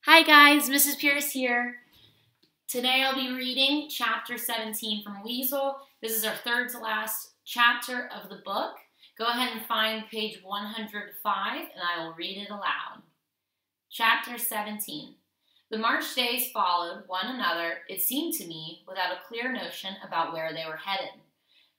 Hi guys, Mrs. Pierce here. Today I'll be reading chapter 17 from Weasel. This is our third to last chapter of the book. Go ahead and find page 105 and I will read it aloud. Chapter 17. The March days followed one another, it seemed to me, without a clear notion about where they were headed.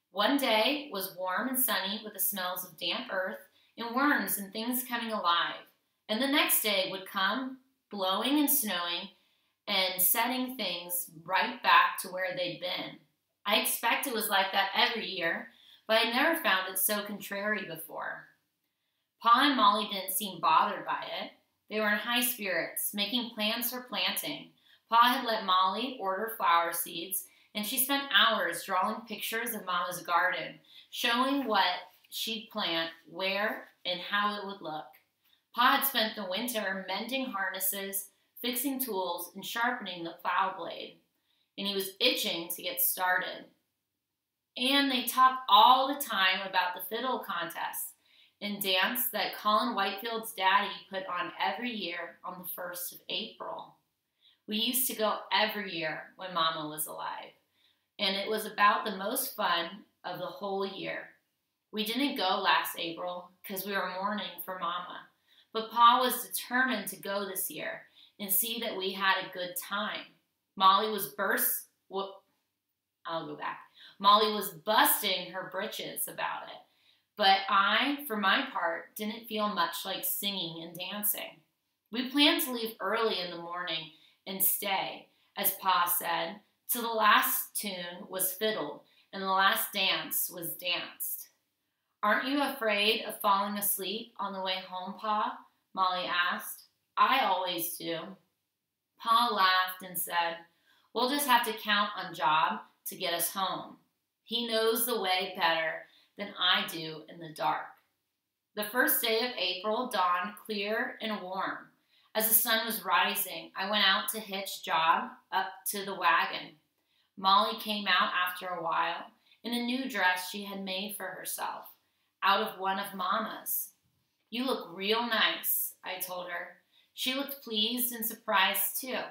One day was warm and sunny with the smells of damp earth and worms and things coming alive. And the next day would come blowing and snowing and setting things right back to where they'd been. I expect it was like that every year, but I'd never found it so contrary before. Pa and Molly didn't seem bothered by it. They were in high spirits, making plans for planting. Pa had let Molly order flower seeds, and she spent hours drawing pictures of Mama's garden, showing what she'd plant, where, and how it would look. Pa had spent the winter mending harnesses, fixing tools, and sharpening the plow blade, and he was itching to get started. And they talked all the time about the fiddle contest and dance that Colin Whitefield's daddy put on every year on the 1st of April. We used to go every year when Mama was alive, and it was about the most fun of the whole year. We didn't go last April because we were mourning for Mama. But Pa was determined to go this year and see that we had a good time. Molly was busting her britches about it. But I, for my part, didn't feel much like singing and dancing. We planned to leave early in the morning and stay, as Pa said, till the last tune was fiddled and the last dance was danced. "Aren't you afraid of falling asleep on the way home, Pa?" Molly asked. "I always do." Pa laughed and said, "We'll just have to count on Job to get us home. He knows the way better than I do in the dark." The first day of April dawned clear and warm. As the sun was rising, I went out to hitch Job up to the wagon. Molly came out after a while in a new dress she had made for herself, out of one of Mama's. "You look real nice," I told her. She looked pleased and surprised, too.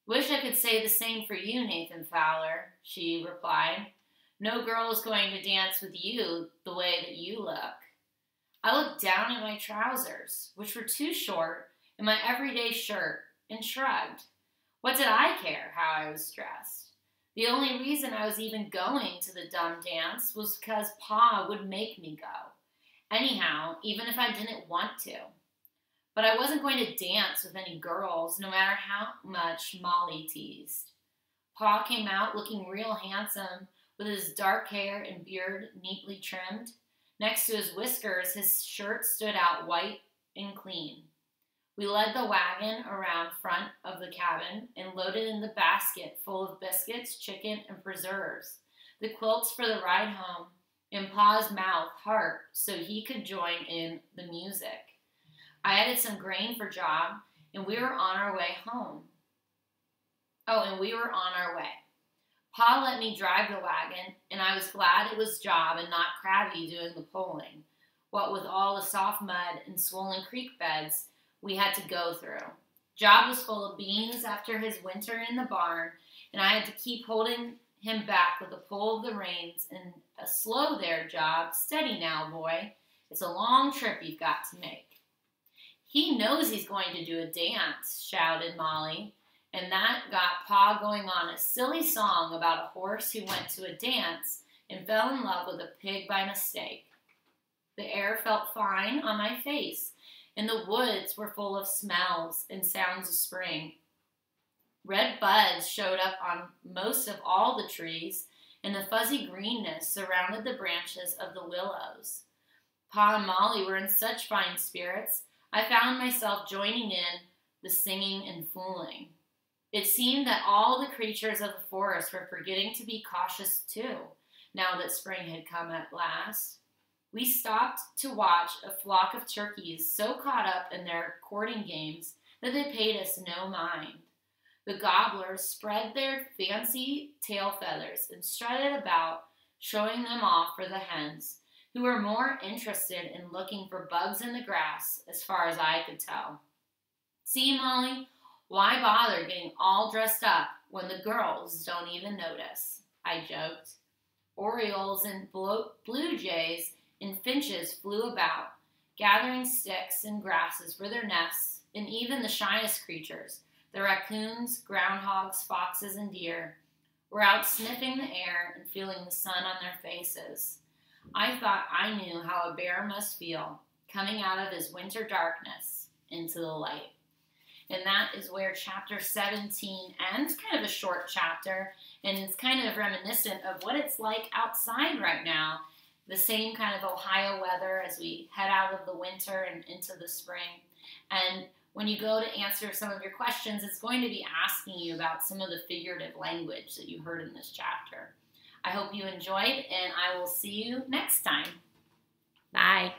"Wish I could say the same for you, Nathan Fowler," she replied. "No girl is going to dance with you the way that you look." I looked down at my trousers, which were too short, and my everyday shirt, and shrugged. What did I care how I was dressed? The only reason I was even going to the dumb dance was because Pa would make me go. Anyhow, even if I didn't want to. But I wasn't going to dance with any girls, no matter how much Molly teased. Pa came out looking real handsome, with his dark hair and beard neatly trimmed. Next to his whiskers, his shirt stood out white and clean. We led the wagon around front of the cabin and loaded in the basket full of biscuits, chicken, and preserves, the quilts for the ride home, and Pa's mouth harp so he could join in the music. I added some grain for Job, and we were on our way home. Pa let me drive the wagon, and I was glad it was Job and not Krabby doing the pulling, what with all the soft mud and swollen creek beds we had to go through. Job was full of beans after his winter in the barn, and I had to keep holding him back with a pull of the reins and a "Slow there, Job. Steady now, boy. It's a long trip you've got to make." "He knows he's going to do a dance," shouted Molly, and that got Pa going on a silly song about a horse who went to a dance and fell in love with a pig by mistake. The air felt fine on my face, and the woods were full of smells and sounds of spring. Red buds showed up on most of all the trees, and the fuzzy greenness surrounded the branches of the willows. Pa and Molly were in such fine spirits, I found myself joining in the singing and fooling. It seemed that all the creatures of the forest were forgetting to be cautious too, now that spring had come at last. We stopped to watch a flock of turkeys so caught up in their courting games that they paid us no mind. The gobblers spread their fancy tail feathers and strutted about, showing them off for the hens, who were more interested in looking for bugs in the grass, as far as I could tell. "See, Molly, Why bother getting all dressed up when the girls don't even notice? I joked. Orioles and blue jays and finches flew about, gathering sticks and grasses for their nests, and even the shyest creatures, the raccoons, groundhogs, foxes, and deer, were out sniffing the air and feeling the sun on their faces. I thought I knew how a bear must feel, coming out of his winter darkness into the light. And that is where chapter 17 ends, kind of a short chapter, and it's kind of reminiscent of what it's like outside right now. The same kind of Ohio weather as we head out of the winter and into the spring. And when you go to answer some of your questions, it's going to be asking you about some of the figurative language that you heard in this chapter. I hope you enjoyed, and I will see you next time. Bye.